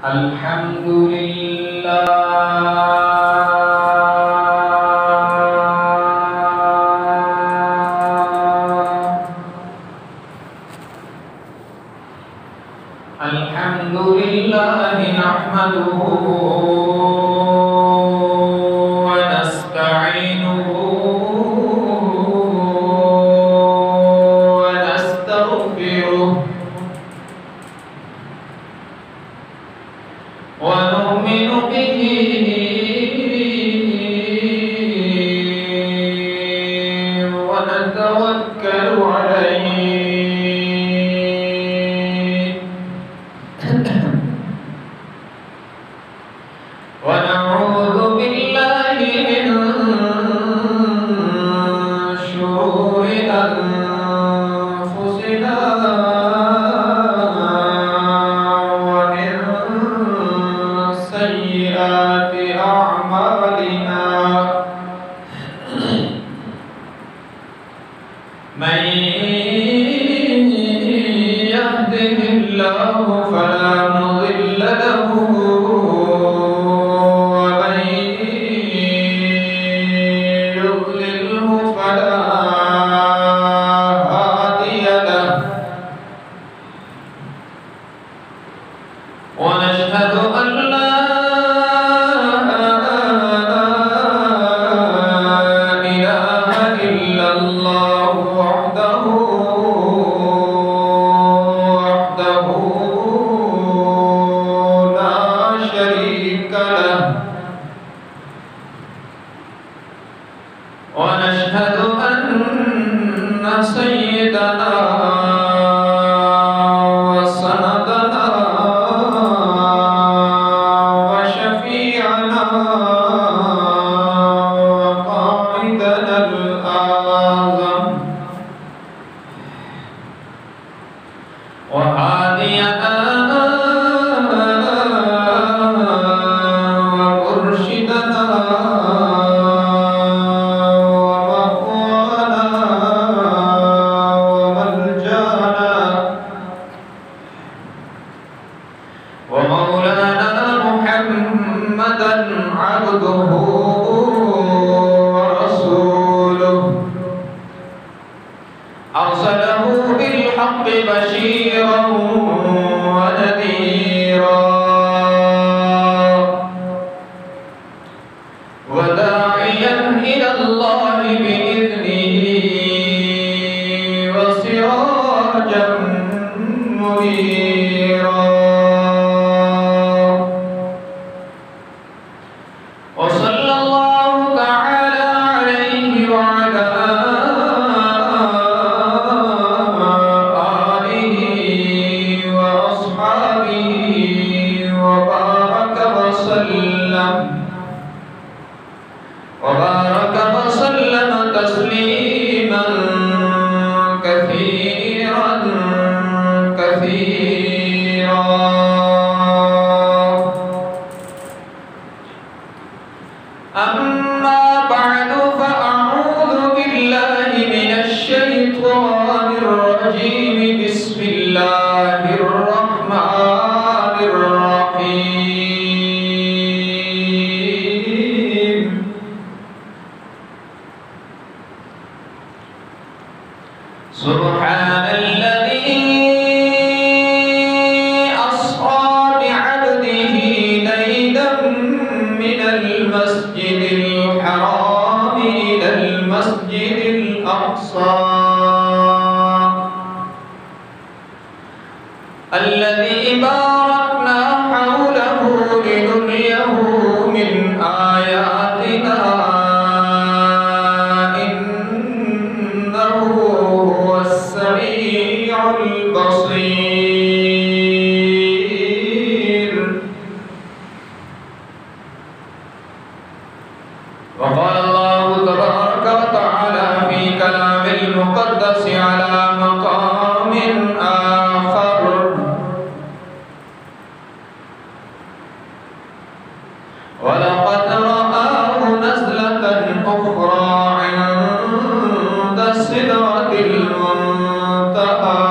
الحمد لله الحمد لله نحمده ونستعينه ونستغفره ونؤمن به ونتوكل عليه ونعوذ بالله من شرور أنفسنا ومن سيئات أعمالنا من يهده الله فلا مضل له ومن يضلله فلا هادي له ونشهد أن لا إله إلا الله وحده لا شريك له ونشهد أن سيدنا وسندنا وشفيعنا وقائدنا الأعظم وهادينا ومرشدنا ومأوانا وملجانا ومولانا محمدا عبده ورسوله أرسله بالحق بشيرا ونذيرا وداعيا إلى الله بإذنه وسراجا منيرا وصلى الله تعالى عليه وعلى آله وأصحابه وبارك وسلم تسليما كثيرا أما بعد فأعوذ بالله من الشيطان الرجيم بسم الله الرحمن الرحيم سبحان الذي أسرى بعبده ليلا من المسجد الحرام إلى المسجد الأقصى الذي باركنا حوله لنريه من آياتنا إنه هو السميع البصير وقال الله تبارك وتعالى في كلام المقدس على مقام آخر ولقد رآه نزلة أخرى عند سدرة المنتهى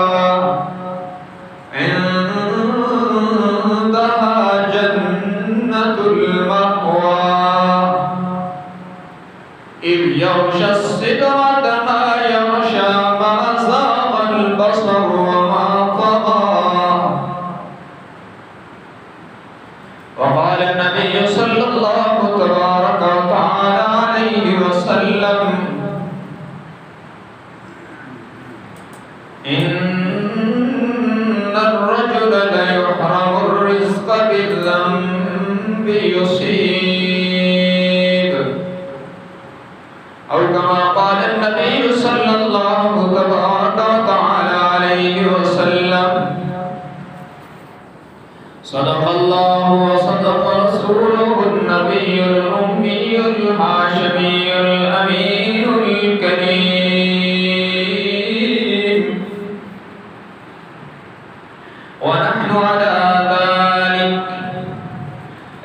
ونحن على ذلك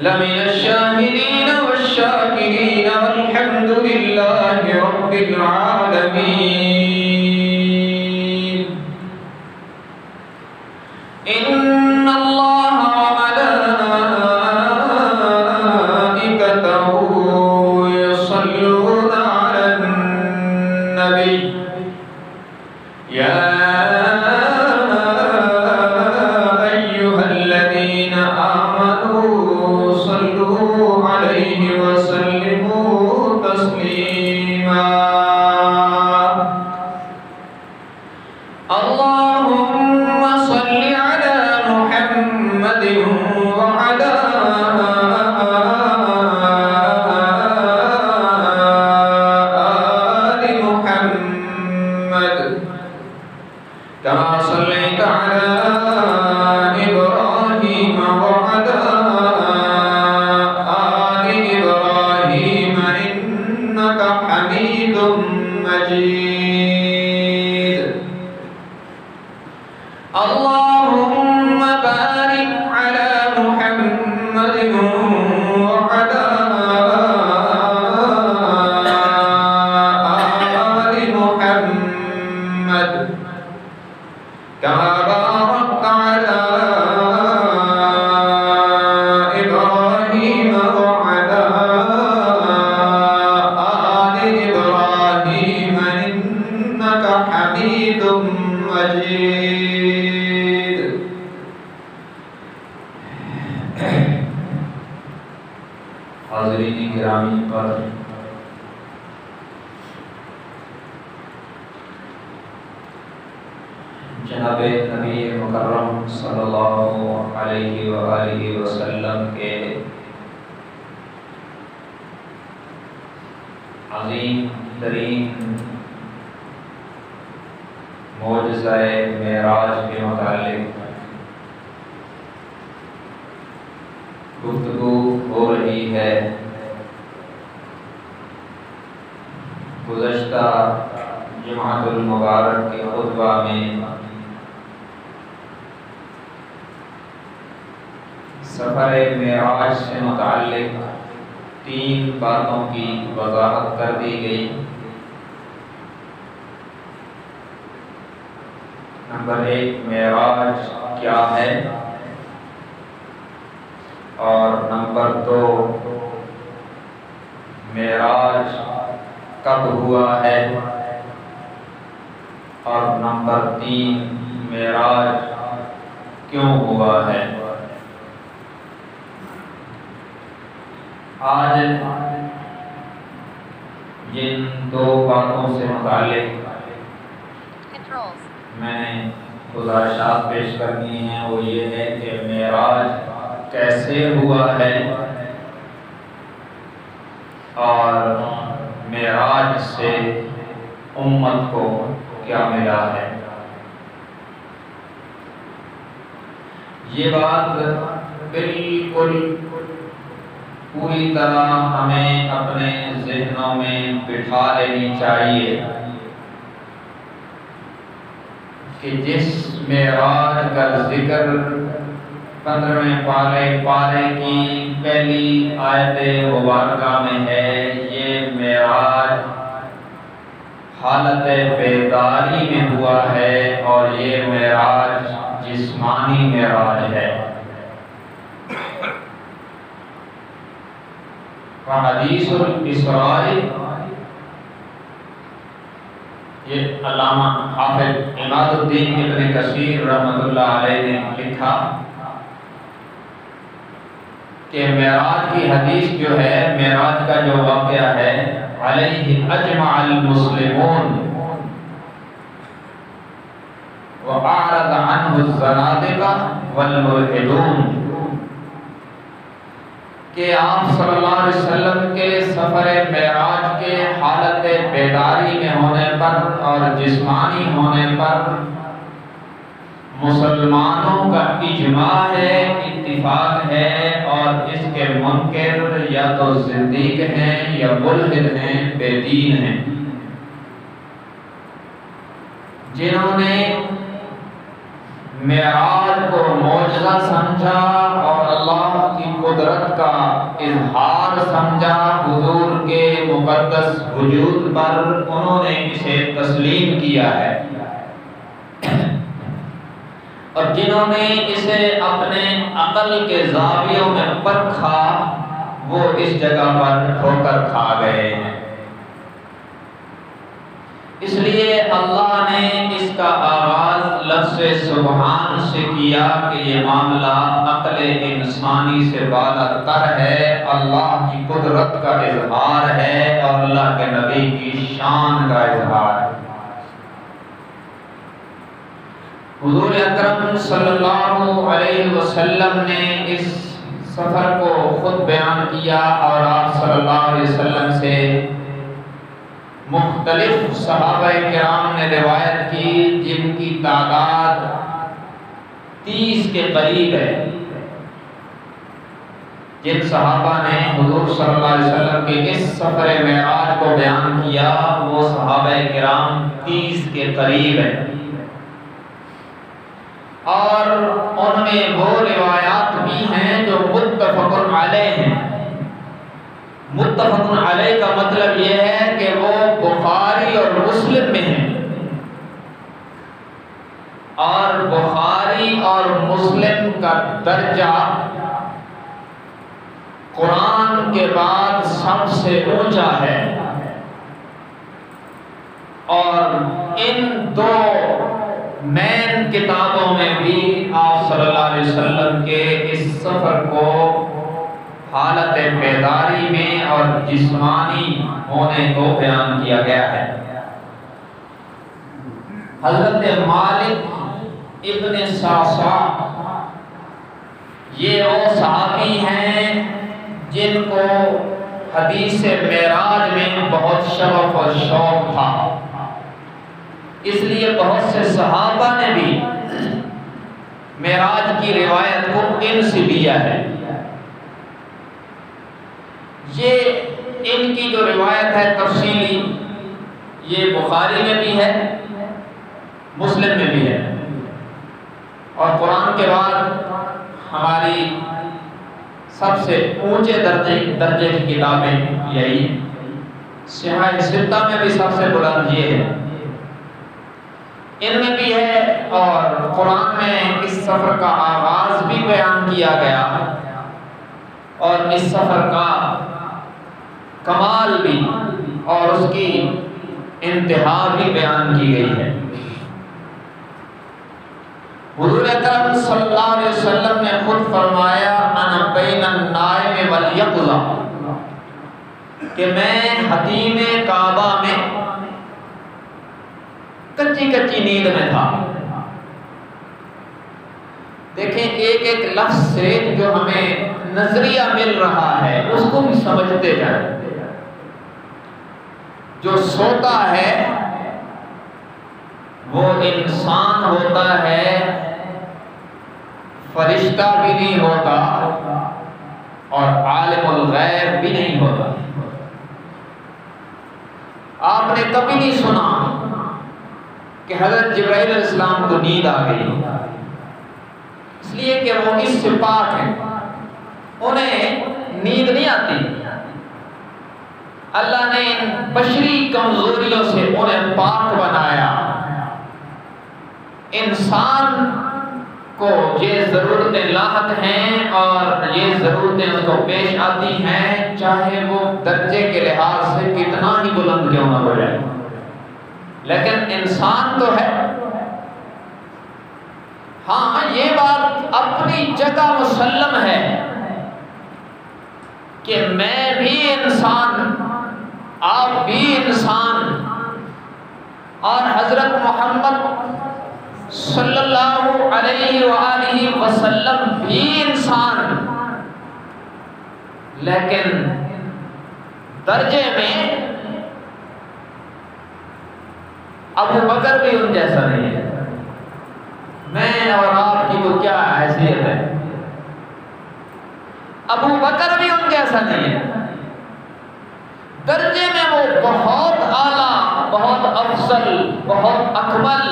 لمن الشاهدين والشاكرين والحمد لله رب العالمين. إن الله وملائكته يصلون على النبي يا أيها الذين آمنوا صلوا عليه وسلموا تسليما. اللهم صل على محمد وعلى آل محمد كما صليت على إبراهيم وعلى آل إبراهيم إنك حميد مجيد. اللهم بارك على محمد وعلى آل محمد كما باركت على إبراهيم وعلى آل إبراهيم إنك حميد مجيد. حاضرین گرامی پر جناب نبی مکرم صلی اللہ علیہ وآلہ وسلم کے عظیم ترین معجزہ معراج کے متعلق گفتگو ہو رہی ہے. گزشتہ جمعۃ المبارک کے خطبہ میں سفر معراج سے متعلق 3 باتوں کی وضاحت کر دی گئی. نمبر 1 معراج کیا ہے، اور نمبر 2 معراج کب ہوا ہے، اور نمبر 3 معراج کیوں ہوا ہے. آج جن 2 باتوں سے متعلق میں نے گزارشات پیش کرنی ہیں وہ یہ ہے کہ معراج کیسے ہوا ہے اور معراج سے امت کو کیا ملا ہے. یہ بات بالکل پوری طرح ہمیں اپنے ذہنوں میں بٹھا لینی چاہیے کہ جس معراج کا ذکر 15ویں پارے کی پہلی آیت مبارکہ میں ہے، یہ معراج حالت بیداری میں ہوا ہے، اور یہ معراج جسمانی معراج ہے. حدیث الاسراء، یہ علامہ حافظ عماد الدین ابن کثیر رحمۃ اللہ علیہ نے لکھا کہ معراج کی حدیث جو ہے، معراج کا جو واقعہ ہے، علیہ اجمع المسلمون وأعرض عنه الزنادقة والملحدون، کہ آپ صلی اللہ علیہ وسلم کے سفر معراج کے حالت بیداری میں ہونے پر اور جسمانی ہونے پر مسلمانوں کا اجماع ہے، اتفاق ہے، اور اس کے منکر یا تو زندیق ہیں یا ملحد ہیں، بے دین ہیں، جنہوں نے معراج کو معجزہ سمجھا اور اللہ کی قدرت کا اظہار سمجھا حضور کے مقدس وجود پر، انہوں نے اسے تسلیم کیا ہے، اور جنہوں نے اسے اپنے عقل کے زاویوں میں پرکھا وہ اس جگہ پر ٹھوکر کھا گئے ہیں۔ اس لیے اللہ نے اس کا آغاز لفظ سبحان سے کیا کہ یہ معاملہ عقل انسانی سے بالا تر ہے، اللہ کی قدرت کا اظہار ہے اور اللہ کے نبی کی شان کا اظہار ہے۔ حضور اکرم صلی اللہ علیہ وسلم نے اس سفر کو خود بیان کیا اور آپ صلی اللہ علیہ وسلم سے مختلف صحابہ کرام نے روایت کی جن کی تعداد 30 کے قریب ہے۔ جن صحابہ نے حضور صلی اللہ علیہ وسلم کے اس سفر معراج کو بیان کیا وہ صحابہ کرام 30 کے قریب ہیں، اور ان میں وہ روایات بھی ہیں جو متفق علیہ ہیں۔ متفق علیہ کا مطلب یہ ہے کہ وہ بخاری اور مسلم میں ہیں، اور بخاری اور مسلم کا درجہ قرآن کے بعد سب سے اونچا ہے، اور ان دو مین کتابوں میں بھی آپ صلی اللہ علیہ وسلم کے اس سفر کو حالت بیداری میں اور جسمانی ہونے کو بیان کیا گیا ہے۔ حضرت مالک ابن صعصع یہ وہ صحابی ہیں جن کو حدیث معراج میں بہت شوق اور شوق تھا، اس لیے بہت سے صحابہ نے بھی معراج کی روایت کو ان سے لیا ہے۔ یہ ان کی جو روایت ہے تفصیلی، یہ بخاری میں بھی ہے، مسلم میں بھی ہے، اور قرآن کے بعد ہماری سب سے اونچے درجے کی کتابیں یہی، صحاح ستہ میں بھی سب سے بلند یہ ہے، ان میں بھی ہے، اور قرآن میں اس سفر کا آغاز بھی بیان کیا گیا اور اس سفر کا کمال بھی اور اس کی انتہا بھی بیان کی گئی ہے۔ حضور اکرم صلی اللہ علیہ وسلم نے خود فرمایا انا بین النائم والیقظہ، کہ میں حتیم کعبہ میں کچی کچی نیند میں تھا۔ دیکھیں ایک ایک لفظ سے جو ہمیں نظریہ مل رہا ہے اس کو بھی سمجھتے جائیں۔ جو سوتا ہے وہ انسان ہوتا ہے، فرشتہ بھی نہیں ہوتا اور عالم الغیب بھی نہیں ہوتا۔ آپ نے کبھی نہیں سنا کہ حضرت جبرائیل علیہ السلام کو نیند آ گئی، اس لیے کہ وہ اس سے پاک ہیں، انہیں نیند نہیں آتی۔ اللہ نے ان بشری کمزوریوں سے انہیں پاک بنایا۔ انسان کو یہ ضرورتیں لاحق ہیں اور یہ ضرورتیں اس کو پیش آتی ہیں، چاہے وہ درجے کے لحاظ سے کتنا ہی بلند کیوں نہ ہو جائے، لیکن انسان تو ہے۔ ہاں یہ بات اپنی جگہ مسلم ہے کہ میں بھی انسان، آپ بھی انسان، اور حضرت محمد صلی اللہ علیہ وآلہ وسلم بھی انسان، لیکن درجے میں ابو بکر بھی ان جیسا نہیں ہے۔ میں اور آپ کی تو کیا حیثیت ہے، ابو بکر بھی ان جیسا نہیں ہے۔ درجے میں وہ بہت اعلیٰ، بہت افضل، بہت اکمل،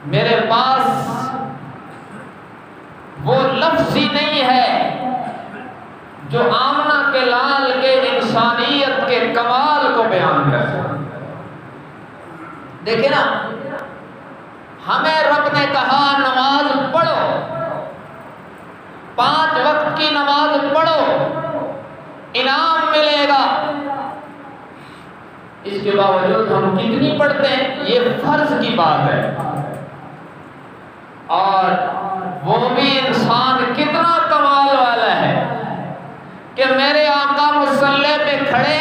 میرے پاس وہ لفظ ہی نہیں ہے جو آمنہ کے لال کے انسانیت کے کمال کو بیان کر سکے۔ دیکھیں نا، ہمیں رب نے کہا نماز پڑھو، 5 وقت کی نماز پڑھو، انعام ملے گا۔ اس کے باوجود ہم کتنی پڑھتے ہیں؟ یہ فرض کی بات ہے، اور وہ بھی انسان کتنا کمال والا ہے کہ میرے آقا مصلی پہ کھڑے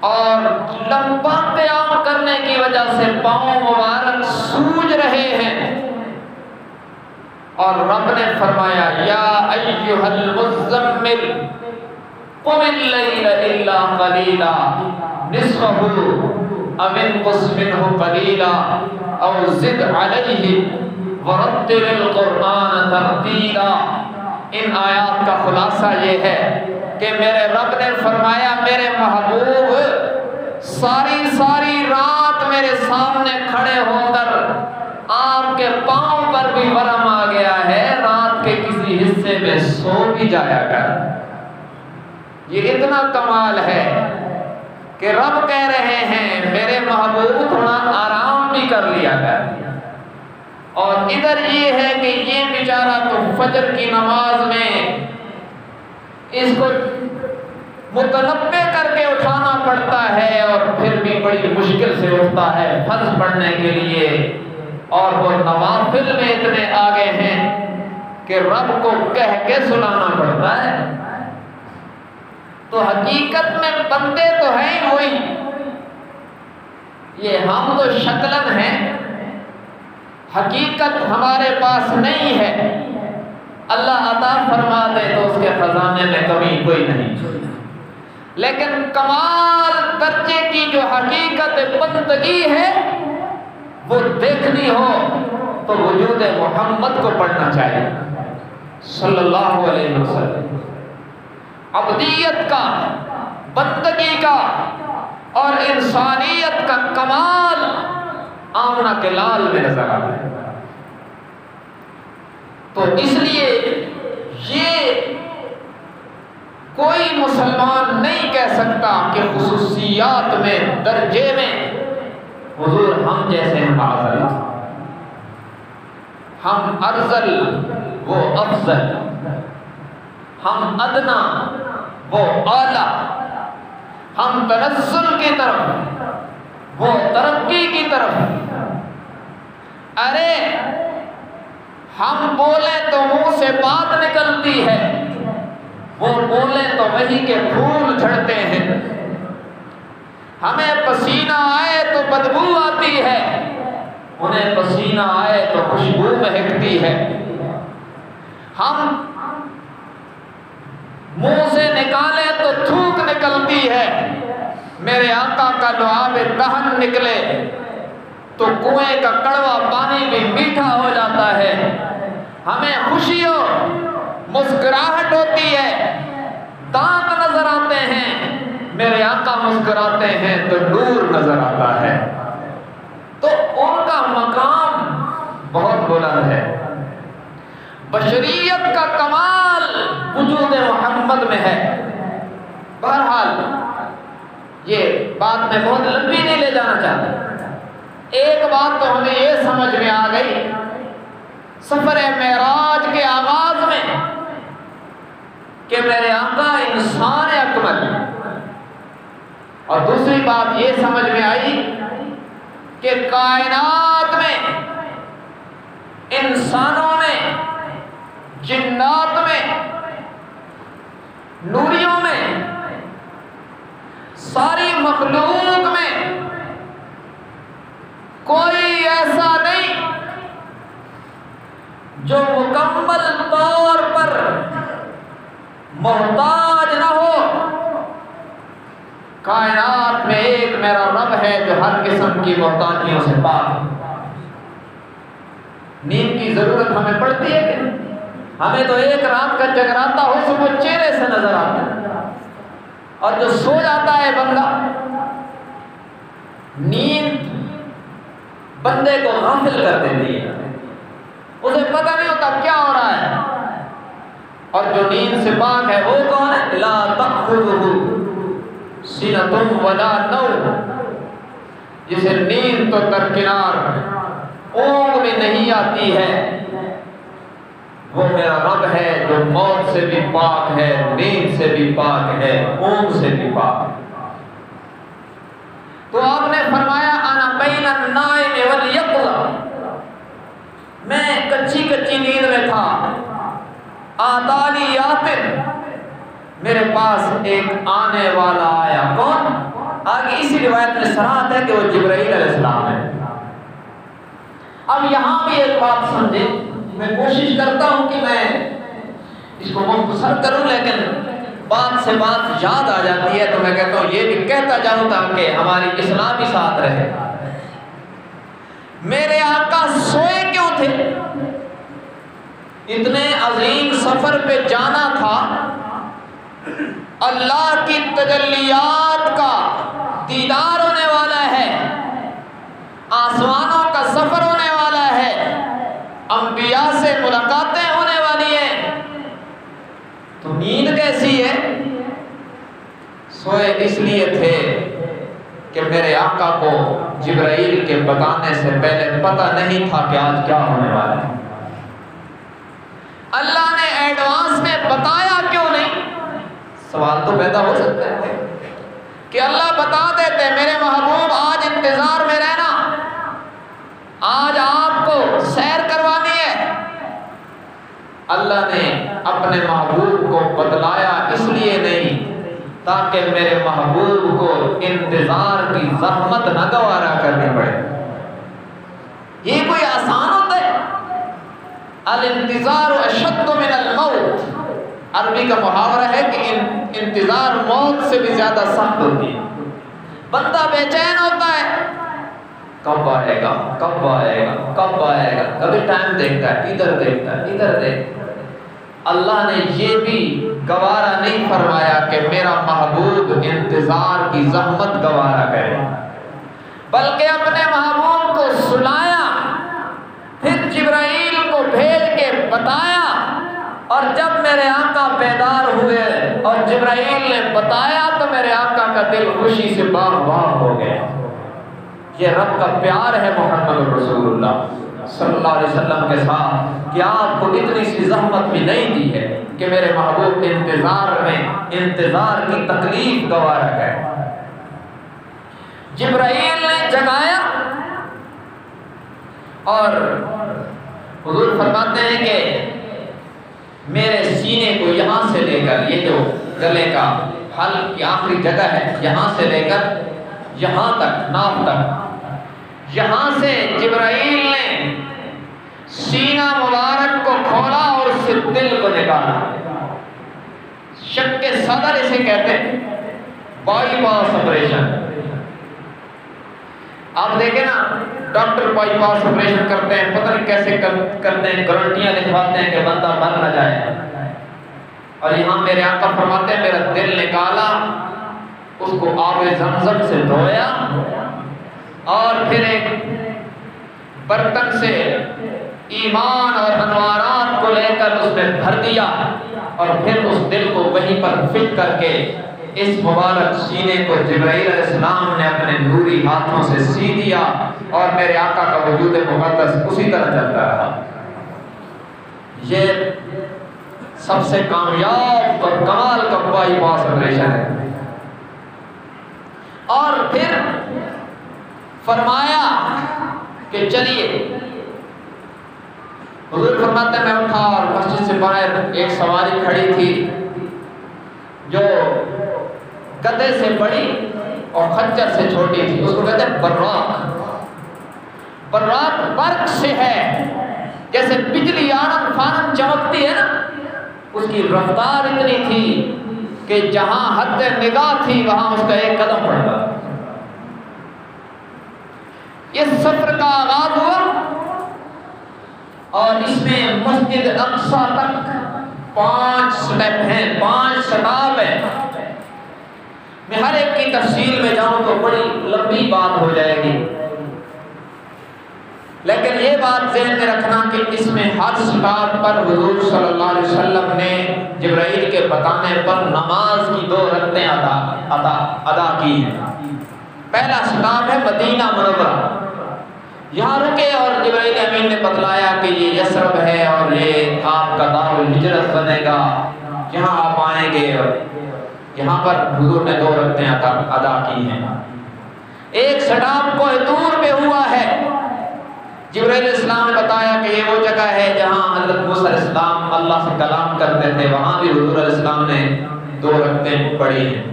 اور لمبا قیام کرنے کی وجہ سے پاؤں مبارک سوج رہے ہیں، اور رب نے فرمایا یا ایھا المزمل قم اللیل الا قلیلا نصفہ او انقص منہ قلیلا او زد علیہ ورتل القرآن ترتیلا۔ ان آیات کا خلاصہ یہ ہے کہ میرے رب نے فرمایا میرے محبوب ساری رات میرے سامنے کھڑے ہو کر آپ کے پاؤں پر بھی ورم آ گیا ہے، رات کے کسی حصے میں سو بھی جایا کر۔ یہ اتنا کمال ہے کہ رب کہہ رہے ہیں میرے محبوب تھوڑا آرام بھی کر لیا کر۔ اور ادھر یہ ہے کہ یہ بیچارہ تو فجر کی نماز میں اس کو متنبع کر کے اٹھانا پڑتا ہے، اور پھر بھی بڑی مشکل سے اٹھتا ہے فرض پڑھنے کے لیے، اور وہ نوافل میں اتنے آگے ہیں کہ رب کو کہہ کے سنانا پڑتا ہے۔ تو حقیقت میں بندے تو ہیں وہی، یہ ہم تو شکلن ہیں، حقیقت ہمارے پاس نہیں ہے۔ اللہ عطا فرما دے تو اس کے خزانے میں کمی کوئی نہیں، لیکن کمال درجے کی جو حقیقت بندگی ہے وہ دیکھنی ہو تو وجود محمد کو پڑھنا چاہیے صلی اللہ علیہ وسلم۔ عبدیت کا، بندگی کا اور انسانیت کا کمال آمنہ کے لال میں نظر آتا ہے۔ تو اس لیے یہ کوئی مسلمان نہیں کہہ سکتا کہ خصوصیات میں، درجے میں حضور ہم جیسے ہیں معاذ اللہ، ہم ارذل وہ افضل، ہم ادنا وہ اعلیٰ، ہم تنزل کی طرف وہ ترقی کی طرف۔ ارے ہم بولیں تو منہ سے بات نکلتی ہے، وہ بولیں تو وہی کے پھول جھڑتے ہیں۔ ہمیں پسینہ آئے تو بدبو آتی ہے، انہیں پسینہ آئے تو خوشبو مہکتی ہے۔ ہم منہ سے نکالے تو تھوک نکلتی ہے، میرے آقا کا لعاب دہن نکلے تو کنویں کا کڑوا پانی بھی میٹھا ہو جاتا ہے۔ ہمیں خوشی ہو، مسکراہٹ ہوتی ہے، دانت نظر آتے ہیں، میرے آقا مسکراتے ہیں تو نور نظر آتا ہے۔ تو ان کا مقام بہت بلند ہے۔ بشریت کا کمال وجود محمد میں ہے۔ بہرحال یہ بات میں بہت لمبی نہیں لے جانا چاہتا، ایک بات تو ہمیں یہ سمجھ میں آ گئی سفر معراج کے آغاز میں کہ میرے آقا انسان اکمل، اور دوسری بات یہ سمجھ میں آئی کہ کائنات میں، انسانوں میں، جنات میں، نوریوں میں، ساری مخلوق میں کوئی ایسا نہیں جو مکمل طور پر محتاج نہ ہو۔ کائنات میں ایک میرا رب ہے جو ہر قسم کی محتاجیوں سے پاک۔ نیند کی ضرورت ہمیں پڑتی ہے کہ نہیں؟ ہمیں تو ایک رات کا جگراتا ہو صبح چہرے سے نظر آتا ہے، اور جو سو جاتا ہے بندہ، نیند بندے کو غافل کر دیتی ہے، اسے پتہ نہیں ہوتا کیا ہو رہا ہے۔ اور جو نیند سے پاک ہے وہ کون ہے؟ لا تأخذہ سنۃ ولا نوم، جسے نیند تو درکنار، اونگ بھی نہیں آتی ہے، وہ میرا رب ہے جو موت سے بھی پاک ہے، نیند سے بھی پاک ہے، اونگ سے بھی پاک ہے۔ تو آپ نے فرمایا انا بین النائم والیقظہ، میں کچی کچی نیند میں تھا، آتانی یاتن، میرے پاس ایک آنے والا آیا، کون؟ آگے اسی روایت میں صراحت ہے کہ وہ جبرائیل علیہ السلام ہے۔ اب یہاں بھی ایک بات سمجھے، میں کوشش کرتا ہوں کہ میں اس کو مختصر کروں، لیکن بات سے بات یاد آ جاتی ہے تو میں کہتا ہوں یہ بھی کہتا جاؤں تاکہ ہماری اصلاح بھی ساتھ رہے۔ میرے آقا سوئے کیوں تھے؟ اتنے عظیم سفر پہ جانا تھا، اللہ کی تجلیات کا دیدار ہونے والا ہے، آسمانوں کا سفر ہونے والا ہے، انبیاء سے ملاقاتیں ہونے والی ہیں، تو نیند کیسی ہے؟ سوئے اس لیے تھے کہ میرے آقا کو جبرائیل کے بتانے سے پہلے پتہ نہیں تھا کہ آج کیا ہونے والا ہے۔ اللہ نے ایڈوانس میں بتایا کیوں نہیں؟ سوال تو پیدا ہو سکتا ہے کہ اللہ بتا دیتے میرے محبوب آج انتظار میں رہنا، آج آپ کو سیر کروانی ہے۔ اللہ نے اپنے محبوب کو بتلایا اس لیے نہیں تاکہ میرے محبوب کو انتظار کی زحمت نہ گوارا کرنی پڑے۔ یہ کوئی آسان ہوتا ہے؟ الانتظار اشد من الموت، عربی کا محاورہ ہے کہ انتظار موت سے بھی زیادہ سخت ہوتی ہے۔ بندہ بے چین ہوتا ہے، کب آئے گا، کب آئے گا، کب آئے گا، کبھی ٹائم دیکھتا ہے، ادھر دیکھتا ہے، ادھر دیکھتا ہے۔ اللہ نے یہ بھی گوارا نہیں فرمایا کہ میرا محبوب انتظار کی زحمت گوارا کرے، بلکہ اپنے محبوب کو سلایا، پھر جبرائیل کو بھیج کے بتایا، اور جب میرے آقا بیدار ہوئے اور جبرائیل نے بتایا تو میرے آقا کا دل خوشی سے باغ باغ ہو گیا۔ یہ رب کا پیار ہے محمد رسول اللہ صلی اللہ علیہ وسلم کے ساتھ کہ آپ کو اتنی سی زحمت بھی نہیں دی ہے کہ میرے محبوب انتظار میں انتظار کی تکلیف گوارا کرے۔ جبرائیل نے جگایا اور حضور فرماتے ہیں کہ میرے سینے کو یہاں سے لے کر، یہ جو گلے کا حلق کی آخری جگہ ہے، یہاں سے لے کر یہاں تک، ناف تک، یہاں سے جبرائیل نے سینہ مبارک کو کھولا اور اس سے دل کو نکالا۔ شق صدر اسے کہتے ہیں، بائی پاس آپریشن۔ آپ دیکھیں نا، ڈاکٹر بائی پاس آپریشن کرتے ہیں، پتہ نہیں کیسے کرتے ہیں، گارنٹیاں لکھواتے ہیں کہ بندہ مر نہ جائے، اور یہاں میرے آقا فرماتے ہیں میرا دل نکالا، اس کو آب زمزم سے دھویا اور پھر ایک برتن سے ایمان اور انوارات کو لے کر اس میں بھر دیا، اور پھر اس دل کو وہیں پر فٹ کر کے اس مبارک سینے کو جبرائیل علیہ السلام نے اپنے نوری ہاتھوں سے سی دیا، اور میرے آقا کا وجود مقدس اسی طرح چلتا رہا۔ یہ سب سے کامیاب اور کمال کا بائی پاس آپریشن ہے۔ اور پھر فرمایا کہ چلیے، حضور فرماتے ہیں میں اٹھا اور مسجد سے باہر ایک سواری کھڑی تھی جو گدھے سے بڑی اور خنجر سے چھوٹی تھی، اس کو کہتے ہیں براق۔ براق برق سے ہے، جیسے بجلی آنن فانن چمکتی ہے نا، اس کی رفتار اتنی تھی کہ جہاں حد نگاہ تھی وہاں اس کا ایک قدم پڑتا۔ اس سفر کا آغاز ہوا اور اس میں مسجد اقصی تک 5 سٹیپ ہیں، 5 سٹاپ ہیں۔ میں ہر ایک کی تفصیل میں جاؤں تو بڑی لمبی بات ہو جائے گی، لیکن یہ بات ذہن میں رکھنا کہ اس میں ہر سٹاپ پر حضور صلی اللہ علیہ وسلم نے جبرائیل کے بتانے پر نماز کی 2 رکعتیں ادا کی ہیں۔ پہلا سٹاپ ہے مدینہ منورہ، یہاں رکے اور جبرائیل امین نے بتلایا کہ یہ یثرب ہے اور یہ آپ کا دار الہجرت بنے گا، یہاں آپ آئیں گے، اور یہاں پر حضور نے 2 رکعتیں ادا کی ہیں۔ ایک سٹاپ کوہ طور پہ ہوا ہے، جبرائیل علیہ السلام نے بتایا کہ یہ وہ جگہ ہے جہاں حضرت موسیٰ علیہ السلام اللہ سے کلام کرتے تھے، وہاں بھی حضور علیہ السلام نے 2 رکعتیں پڑھی ہیں۔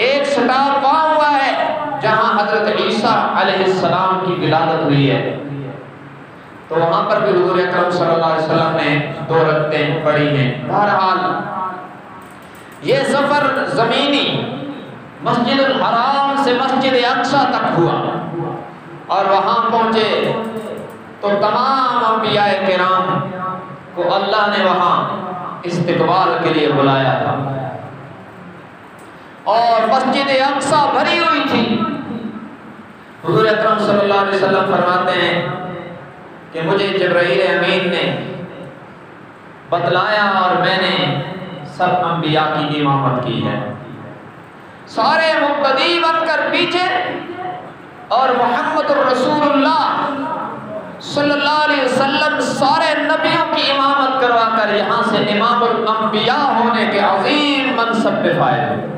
ایک سٹاپ وہاں ہوا ہے جہاں حضرت عیسیٰ علیہ السلام کی ولادت ہوئی ہے، تو وہاں پر بھی حضور اکرم صلی اللہ علیہ وسلم نے 2 رکعتیں پڑھی ہیں۔ بہرحال یہ سفر زمینی مسجد الحرام سے مسجد اقصیٰ تک ہوا، اور وہاں پہنچے تو تمام انبیاء کرام کو اللہ نے وہاں استقبال کے لیے بلایا تھا، اور مسجد اقصیٰ بھری ہوئی تھی۔ حضور اکرم صلی اللہ علیہ وسلم فرماتے ہیں کہ مجھے جبرائیل امین نے بتلایا اور میں نے سب انبیاء کی امامت کی ہے، سارے مقتدی بن کر پیچھے، اور محمد الرسول اللہ صلی اللہ علیہ وسلم سارے نبیوں کی امامت کروا کر یہاں سے امام الانبیاء ہونے کے عظیم منصب پہ فائز ہوئے۔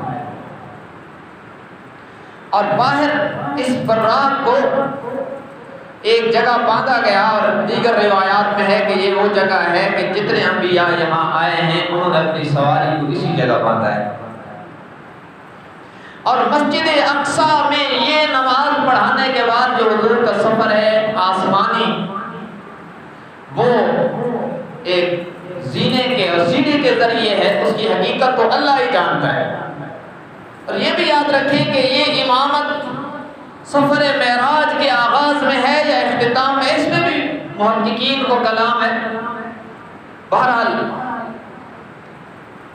اور باہر اس براق کو ایک جگہ باندھا گیا، اور دیگر روایات میں ہے کہ یہ وہ جگہ ہے کہ جتنے انبیاء یہاں آئے ہیں انہوں نے اپنی سواری کو اسی جگہ باندھا ہے۔ اور مسجد اقصیٰ میں یہ نماز پڑھانے کے بعد جو حضور کا سفر ہے آسمانی، وہ ایک زینے کے اور سیڑھی کے ذریعے ہے، اس کی حقیقت تو اللہ ہی جانتا ہے۔ اور یہ بھی یاد رکھیں کہ یہ امامت سفر معراج کے آغاز میں ہے یا اختتام میں، اس میں بھی محققین کو کلام ہے۔ بہرحال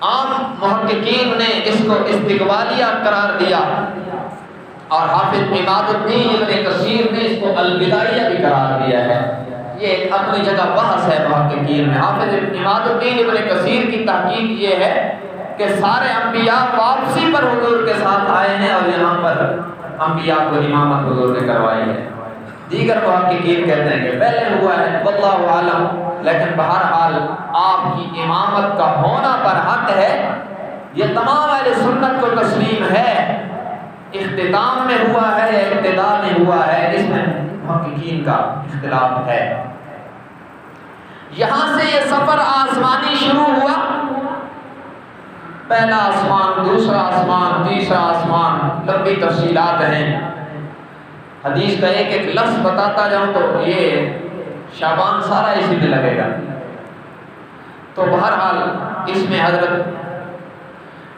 عام محققین نے اس کو استقبالیہ قرار دیا، اور حافظ عماد الدین ابن کثیر نے اس کو الوداعیہ بھی قرار دیا ہے۔ یہ ایک اپنی جگہ بحث ہے محققین میں۔ حافظ عماد الدین ابن کثیر کی تحقیق یہ ہے کہ سارے انبیاء واپسی پر حضور کے ساتھ آئے ہیں، اور یہاں پر انبیاء کو امامت حضور نے کروائی ہے۔ دیگر محققین کہتے ہیں کہ پہلے ہوا ہے، واللہ عالم، لیکن بہرحال آپ کی امامت کا ہونا پر حق ہے، یہ تمام اہل سنت کو تسلیم ہے۔ اختتام میں ہوا ہے یا ابتدا میں ہوا ہے، اس میں محققین کا اختلاف ہے۔ یہاں سے یہ سفر آسمانی شروع ہوا، پہلا آسمان، دوسرا آسمان، تیسرا آسمان، لمبی تفصیلات ہیں۔ حدیث کا ایک ایک لفظ بتاتا جاؤں تو یہ شعبان سارا اسی میں لگے گا۔ تو بہرحال اس میں حضرت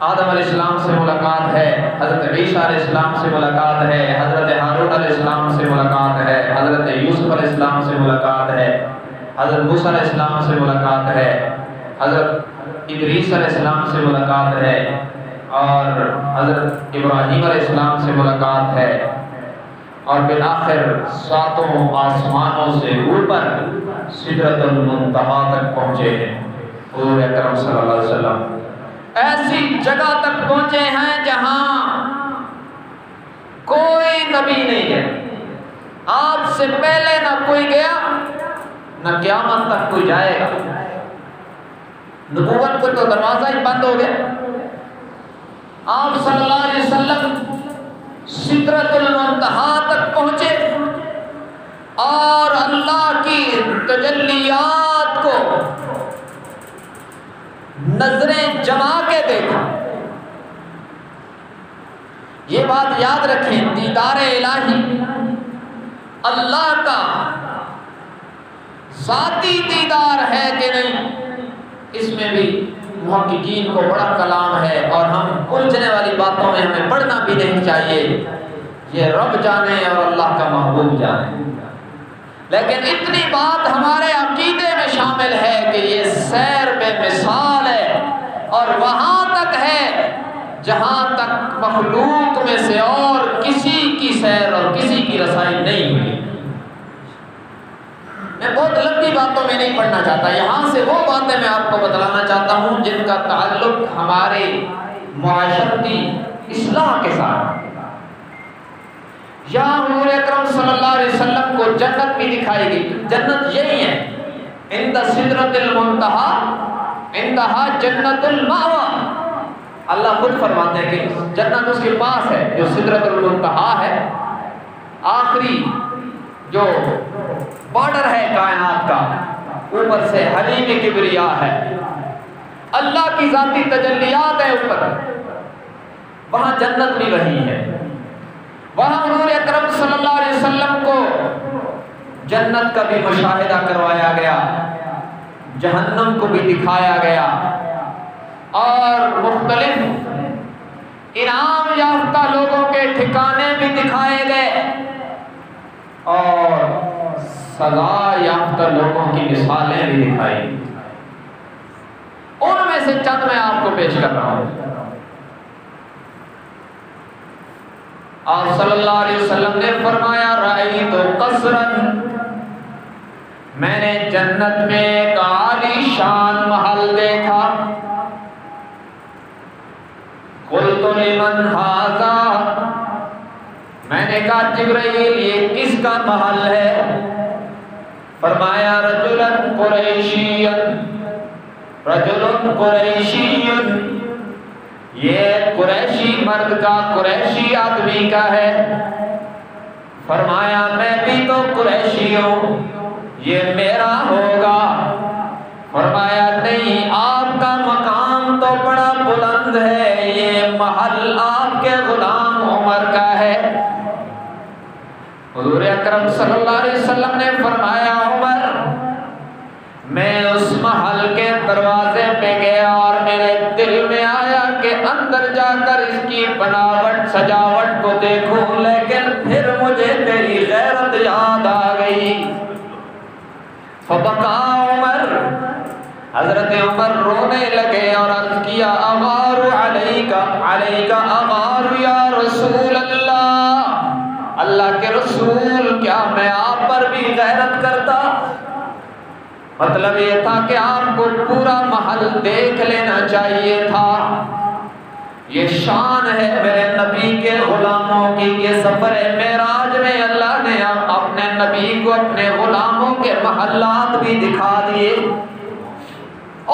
آدم علیہ السلام سے ملاقات ہے، حضرت عیسیٰ علیہ السلام سے ملاقات ہے، حضرت ہارون علیہ السلام سے ملاقات ہے، حضرت یوسف علیہ السلام سے ملاقات ہے، حضرت موسیٰ علیہ السلام سے ملاقات ہے، حضرت ادریس علیہ السلام سے ملاقات ہے، اور حضرت ابراہیم علیہ السلام سے ملاقات ہے، اور بالآخر 7 آسمانوں سے اوپر سدرۃ المنتہا تک پہنچے ہیں حضور اکرم صلی اللہ علیہ وسلم۔ ایسی جگہ تک پہنچے ہیں جہاں کوئی نبی نہیں گیا، آپ سے پہلے نہ کوئی گیا، نہ قیامت تک کوئی جائے گا۔ نبوت کو تو دروازہ ہی بند ہو گیا۔ آپ صلی اللہ علیہ وسلم سدرۃ المنتہا تک پہنچے اور اللہ کی تجلیات کو نظریں جما کے دیکھا۔ یہ بات یاد رکھیں، دیدار الہی اللہ کا ذاتی دیدار ہے کہ نہیں، اس میں بھی محققین کو بڑا کلام ہے، اور ہم الجھنے والی باتوں میں ہمیں پڑھنا بھی نہیں چاہیے، یہ رب جانے اور اللہ کا محبوب جانے۔ لیکن اتنی بات ہمارے عقیدے میں شامل ہے کہ یہ سیر بے مثال ہے، اور وہاں تک ہے جہاں تک مخلوق میں سے اور کسی کی سیر اور کسی کی رسائی نہیں ہوئی۔ بڑی باتوں میں نہیں پڑھنا چاہتا، یہاں سے وہ باتیں میں آپ کو بتلانا چاہتا ہوں جن کا تعلق ہمارے معاشرتی اصلاح کے ساتھ۔ یہاں حضور اکرم صلی اللہ علیہ وسلم کو جنت بھی دکھائی گئی۔ جنت یہی ہے، عند سدرۃ المنتہی عندہا جنت المأوی۔ اللہ خود فرماتے ہیں کہ جنت اس کے پاس ہے جو سدرۃ المنتہی ہے، آخری جو بارڈر ہے کائنات کا، اوپر سے حلیم کبریا ہے، اللہ کی ذاتی تجلیات ہے اوپر، وہاں جنت بھی وہی ہے۔ وہاں حضور اکرم صلی اللہ علیہ وسلم کو جنت کا بھی مشاہدہ کروایا گیا، جہنم کو بھی دکھایا گیا، اور مختلف انعام یافتہ لوگوں کے ٹھکانے بھی دکھائے گئے، اور سزا یافتہ لوگوں کی مثالیں بھی دکھائی۔ ان میں سے چند میں آپ کو پیش کر رہا ہوں۔ آپ صلی اللہ علیہ وسلم نے فرمایا رأیت قصرا، میں نے جنت میں ایک عالی شان محل دیکھا۔ قلت لمن ھذا، میں نے کہا جبرائیل یہ کس کا محل ہے؟ فرمایا رجلا قریشیا، رجل قریشی، یہ قریشی مرد کا، قریشی آدمی کا ہے۔ فرمایا میں بھی تو قریشی ہوں، یہ میرا ہوگا۔ فرمایا نہیں، آپ کا مقام تو بڑا بلند ہے، یہ محل آپ کے غلام عمر کا ہے۔ حضور اکرم صلی اللہ علیہ وسلم نے فرمایا عمر، میں اس محل کے دروازے پہ گیا اور میرے دل میں آیا کہ اندر جا کر اس کی بناوٹ سجاوٹ کو دیکھوں، لیکن پھر مجھے تیری غیرت یاد آ گئی۔ فبکا عمر، حضرت عمر رونے لگے اور عرض کیا اغار علیک علیک اغار یا رسول اللہ، اللہ کے رسول کیا میں آپ پر بھی غیرت کرتا؟ مطلب یہ تھا کہ آپ کو پورا محل دیکھ لینا چاہیے تھا۔ یہ شان ہے میرے نبی کے غلاموں کی، یہ سفر معراج میں اللہ نے اپنے نبی کو اپنے غلاموں کے محلات بھی دکھا دیے،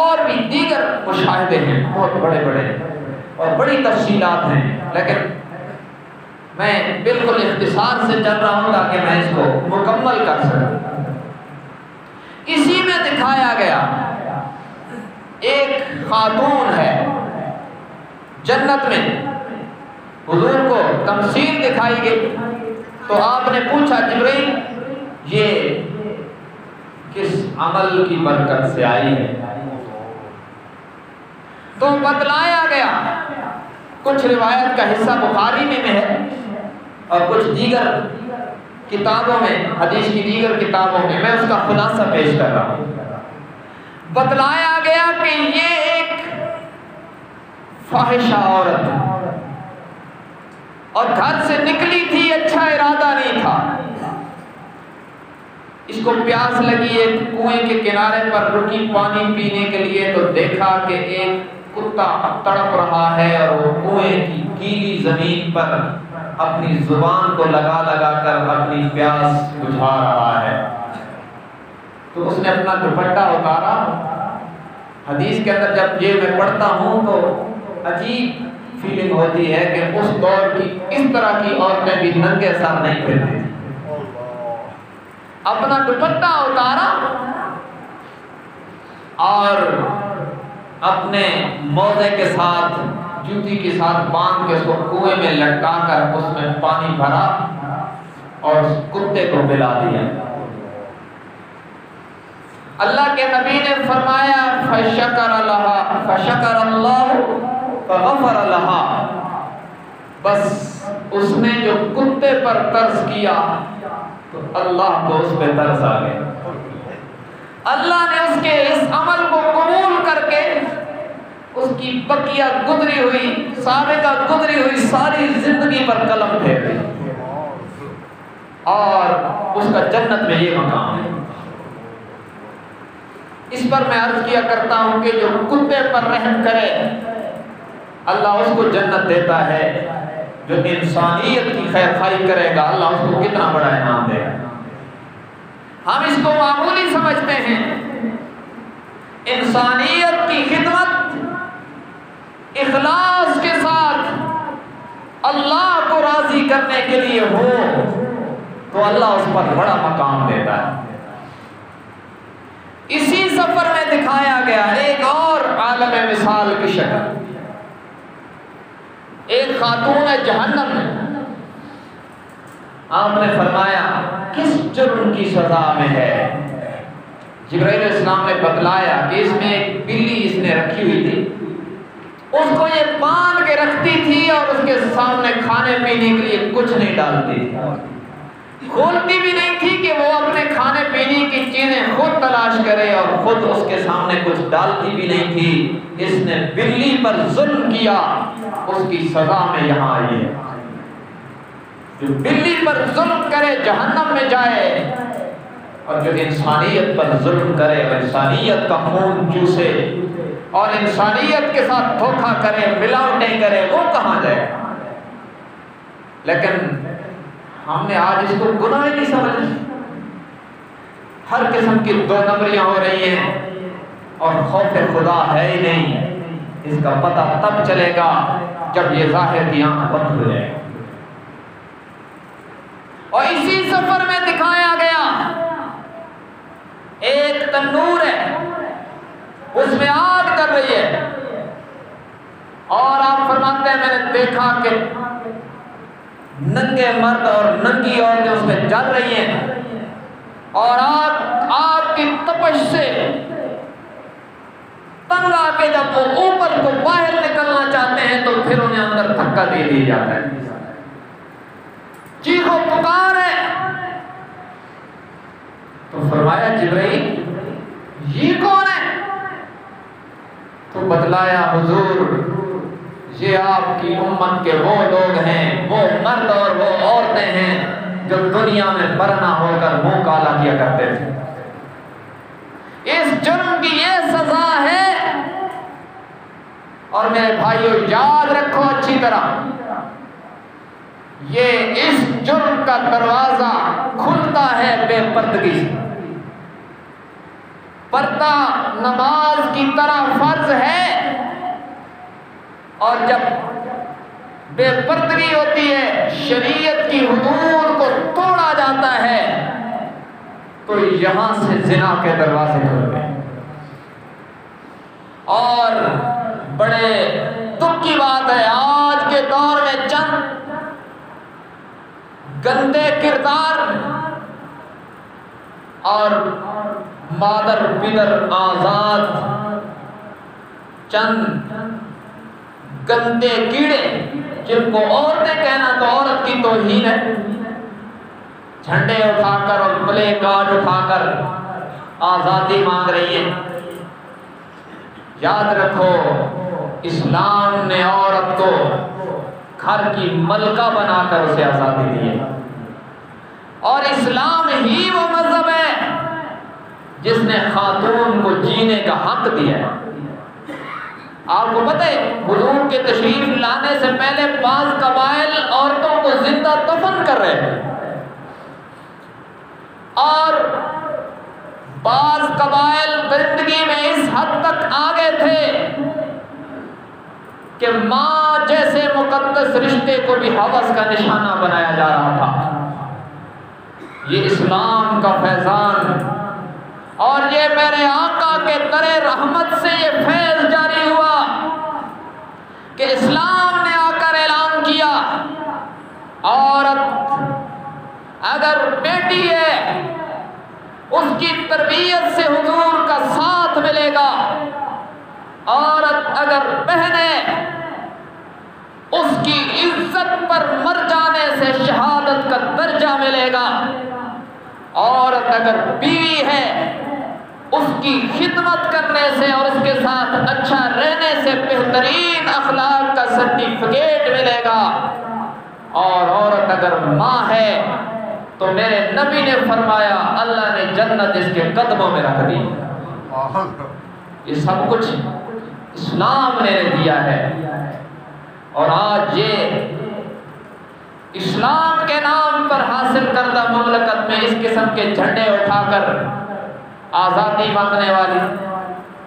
اور بھی دیگر مشاہدے ہیں بہت بڑے بڑے اور بڑی تفصیلات ہیں، لیکن میں بالکل اختصار سے چل رہا ہوں تاکہ میں اس کو مکمل کر سکوں۔ اسی میں دکھایا گیا ایک خاتون ہے جنت میں، حضور کو تمثیل دکھائی گئی، تو آپ نے پوچھا جبرائیل یہ کس عمل کی برکت سے آئی ہے؟ تو بتلایا گیا، کچھ روایت کا حصہ بخاری میں ہے اور کچھ دیگر کتابوں میں، حدیث کی دیگر کتابوں میں، میں اس کا خلاصہ پیش کر رہا ہوں۔ بتلایا گیا کہ یہ ایک فاحشہ عورت اور گھر سے نکلی تھی، اچھا ارادہ نہیں تھا، اس کو پیاس لگی، ایک کنویں کے کنارے پر رکی پانی پینے کے لیے، تو دیکھا کہ ایک کتا تڑپ رہا ہے اور وہ کنویں کی گیلی زمین پر اپنی زبان کو لگا لگا کر اپنی پیاس بجھا رہا ہے۔ تو اس نے اپنا دوپٹہ اتارا۔ حدیث کے اندر جب یہ میں پڑھتا ہوں تو عجیب فیلنگ ہوتی ہے کہ اس دور کی اس طرح کی عورتیں بھی ننگے سر نہیں پھرتی تھیں۔ اپنا دوپٹہ اتارا اور اپنے موزے کے ساتھ، جوتی کے ساتھ باندھ کے اس کو کنویں میں لٹکا کر اس میں پانی بھرا اور اس کتے کو پلا دیا۔ اللہ کے نبی نے فرمایا فشکر لها فشکر اللہ فغفر لها، بس اس نے جو کتے پر ترس کیا تو اللہ کو اس پہ ترس آ گیا۔ اللہ نے اس کے اس عمل کو قبول کر کے اس کی بقیہ گزری ہوئی، سابقہ گزری ہوئی ساری زندگی پر قلم پھیر دی، اور اس کا جنت میں یہ مقام ہے۔ اس پر میں عرض کیا کرتا ہوں کہ جو کتے پر رحم کرے اللہ اس کو جنت دیتا ہے، جو انسانیت کی خیر خواہی کرے گا اللہ اس کو کتنا بڑا انعام دے گا۔ ہم اس کو معمولی سمجھتے ہیں، انسانیت کی خدمت اخلاص کے ساتھ اللہ کو راضی کرنے کے لیے ہو تو اللہ اس پر بڑا مقام دیتا ہے۔ اسی سفر میں دکھایا گیا ایک اور عالم مثال کی شکل، ایک خاتون جہنم میں آپ نے فرمایا کس جرم کی سزا میں ہے؟ جبرائیل علیہ السلام نے بتلایا کہ اس میں ایک بلی اس نے رکھی ہوئی تھی، اس کو یہ باندھ کے رکھتی تھی اور اس کے سامنے کھانے پینے کے لیے کچھ نہیں ڈالتی تھی، کھولتی بھی نہیں تھی کہ وہ اپنے کھانے پینے کی چیزیں خود تلاش کرے، اور خود اس کے سامنے کچھ ڈالتی بھی نہیں تھی۔ اس نے بلی پر ظلم کیا، اس کی سزا میں یہاں آئی ہے۔ جو بلی پر ظلم کرے جہنم میں جائے، اور جو انسانیت پر ظلم کرے اور انسانیت کا خون چوسے اور انسانیت کے ساتھ دھوکہ کرے، ملاوٹیں کرے، وہ کہاں جائے؟ لیکن ہم نے آج اس کو گناہ ہی نہیں سمجھا، ہر قسم کی دو نمبریاں ہو رہی ہیں اور خوف خدا ہے ہی نہیں۔ اس کا پتہ تب چلے گا جب یہ ظاہر کی آنکھ بند ہو جائے۔ اور اسی سفر میں دکھایا گیا ایک تنور ہے، اس میں آگ کر رہی ہے، اور آپ فرماتے ہیں میں نے دیکھا کہ ننگے مرد اور ننگی عورتیں اس میں جل رہی ہیں، اور آگ کی تپش سے تنگ آ کے جب وہ اوپر کو باہر نکلنا چاہتے ہیں تو پھر انہیں اندر دھکا دے دیا جاتا ہے، چیخ و پکار ہے۔ تو فرمایا جبرائیل یہ کون ہے؟ تو بتلایا حضور یہ آپ کی امت کے وہ لوگ ہیں، وہ مرد اور وہ عورتیں ہیں جو دنیا میں برہنہ ہو کر منہ کالا کیا کرتے تھے۔ اس جرم کی یہ سزا ہے، اور میرے بھائیو یاد رکھو اچھی طرح، یہ اس جرم کا دروازہ کھلتا ہے بے پردگی سے۔ پردہ نماز کی طرح فرض ہے، اور جب بے پردگی ہوتی ہے، شریعت کی حدود کو توڑا جاتا ہے، تو یہاں سے زنا کے دروازے کھلتے ہیں۔ اور بڑے دکھ کی بات ہے آج کے دور میں چند گندے کردار اور مادر پدر آزاد چند گندے کیڑے، جن کو عورتیں کہنا تو عورت کی توہین ہے، جھنڈے اٹھا کر اور پلے کارڈ اٹھا کر آزادی مانگ رہی ہے۔ یاد رکھو اسلام نے عورت کو گھر کی ملکہ بنا کر اسے آزادی دی ہے، اور اسلام ہی وہ مذہب ہے جس نے خاتون کو جینے کا حق دیا ہے۔ آپ کو پتہ ہے حضور کے تشریف لانے سے پہلے بعض قبائل عورتوں کو زندہ دفن کر رہے ہیں، اور بعض قبائل زندگی میں اس حد تک آگے تھے کہ ماں جیسے مقدس رشتے کو بھی ہوس کا نشانہ بنایا جا رہا تھا۔ یہ اسلام کا فیضان، اور یہ میرے آقا کے در رحمت سے یہ فیض جاری ہوا کہ اسلام نے آ کر اعلان کیا عورت اگر بیٹی ہے اس کی تربیت سے حضور کا ساتھ ملے گا، عورت اگر بہن ہے اس کی عزت پر مر جانے سے شہادت کا درجہ ملے گا، عورت اگر بیوی ہے اس کی خدمت کرنے سے اور اس کے ساتھ اچھا رہنے سے بہترین اخلاق کا سرٹیفکیٹ ملے گا، اور عورت اگر ماں ہے تو میرے نبی نے فرمایا اللہ نے جنت اس کے قدموں میں رکھ دی۔ یہ سب کچھ اسلام نے دیا ہے، اور آج یہ اسلام کے نام پر حاصل کردہ مملکت میں اس قسم کے جھنڈے اٹھا کر آزادی مانگنے والی،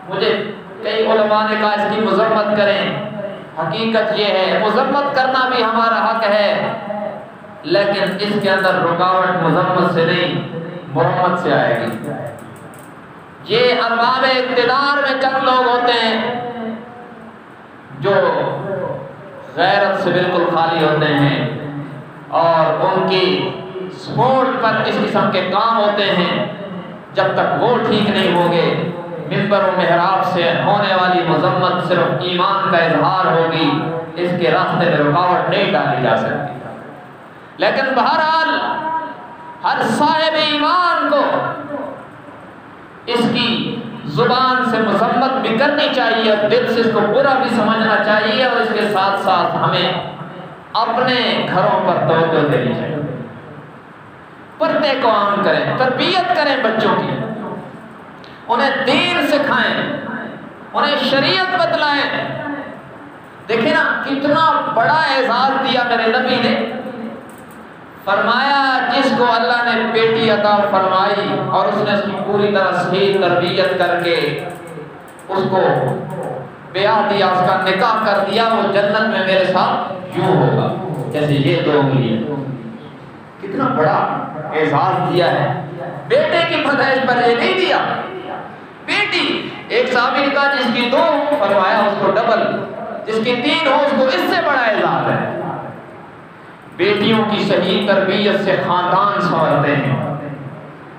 مجھے کئی علماء نے کہا اس کی مذمت کریں، حقیقت یہ ہے مذمت کرنا بھی ہمارا حق ہے، لیکن اس کے اندر رکاوٹ مذمت سے نہیں مرمت سے آئے گی۔ یہ ارباب اقتدار میں چند لوگ ہوتے ہیں جو غیرت سے بالکل خالی ہوتے ہیں، اور ان کی سپورٹ پر اس قسم کے کام ہوتے ہیں۔ جب تک وہ ٹھیک نہیں ہوں گے، منبر و محراب سے ہونے والی مذمت صرف ایمان کا اظہار ہوگی، اس کے راستے میں رکاوٹ نہیں ڈالی جا سکتی۔ لیکن بہرحال ہر صاحب ایمان کو اس کی زبان سے مذمت بھی کرنی چاہیے، اور دل سے اس کو برا بھی سمجھنا چاہیے، اور اس کے ساتھ ساتھ ہمیں اپنے گھروں پر توجہ دینی چاہیے۔ پردے کو عام کریں، تربیت کریں بچوں کی، انہیں دین سکھائیں، انہیں شریعت بتلائیں۔ دیکھیں نا کتنا بڑا اعزاز دیا میرے نبی نے، فرمایا جس کو اللہ نے بیٹی عطا فرمائی اور اس نے اس کی پوری طرح صحیح تربیت کر کے اس کو بیاہ دیا، اس کا نکاح کر دیا، وہ جنت میں میرے ساتھ یوں ہوگا جیسے یہ دو انگلیاں۔ کتنا بڑا اعزاز دیا ہے۔ بیٹے کی پیدائش پر یہ نہیں دیا، بیٹی ایک صحابی نے کہا جس کی 2 فرمایا اس کو ڈبل، جس کی 3 ہو اس کو اس سے بڑا اعزاز ہے۔ بیٹیوں کی صحیح تربیت سے خاندان سنورتے ہیں،